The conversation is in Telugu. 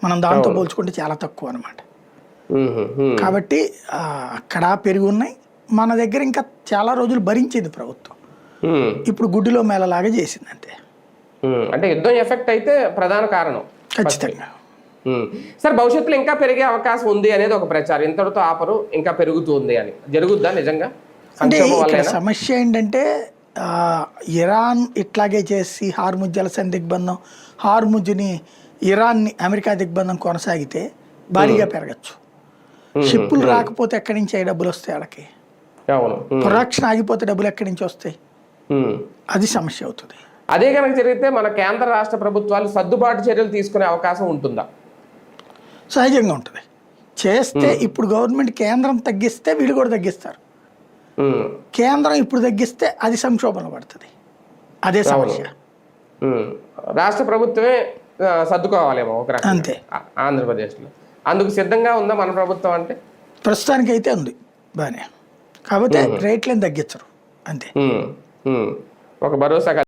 మనం దాంతో పోల్చుకుంటే చాలా తక్కువ అనమాట. కాబట్టి అక్కడ పెరిగి ఉన్నాయి. మన దగ్గర ఇంకా చాలా రోజులు భరించేది ప్రభుత్వం, ఇప్పుడు గుడ్డిలో మేళలాగా చేసింది అంతే. అంటే యుద్ధం ఎఫెక్ట్ అయితే ప్రధాన కారణం ఖచ్చితంగా. సార్ భవిష్యత్తులో ఇంకా పెరిగే అవకాశం ఉంది అనేది ఒక ప్రచారం, ఇంతటితో ఆపరు ఇంకా పెరుగుతుంది అని, జరుగుద్దా నిజంగా? అంటే ఇక్కడ సమస్య ఏంటంటే ఇరాన్ ఇట్లాగే చేసి హార్ముజ్ జలసంధి దిగ్బంధం, హార్ముజ్ని ఇరాన్ని అమెరికా దిగ్బంధం కొనసాగితే భారీగా పెరగచ్చు. షిప్పులు రాకపోతే ఎక్కడి నుంచి అయ్యే డబ్బులు వస్తాయి వాళ్ళకి? ప్రొడక్షన్ ఆగిపోతే డబ్బులు ఎక్కడి నుంచి వస్తాయి? అది సమస్య అవుతుంది. అదే కనుక జరిగితే మన కేంద్ర రాష్ట్ర ప్రభుత్వాలు సర్దుబాటు చర్యలు తీసుకునే అవకాశం ఉంటుందా? సహజంగా ఉంటుంది. చేస్తే ఇప్పుడు గవర్నమెంట్ కేంద్రం తగ్గిస్తే వీళ్ళు కూడా తగ్గిస్తారు. కేంద్రం ఇప్పుడు తగ్గిస్తే అది సంక్షోభంలో పడుతుంది. అదే సమస్య. రాష్ట్ర ప్రభుత్వమే సర్దుకోవాలేమో ఒక రకంగా అంతే ఆంధ్రప్రదేశ్లో. అందుకు సిద్ధంగా ఉందా మన ప్రభుత్వం? అంటే ప్రస్తుతానికి అయితే ఉంది బాగానే, కాకపోతే రేట్లను తగ్గించరు అంతే. ఒక భరోసా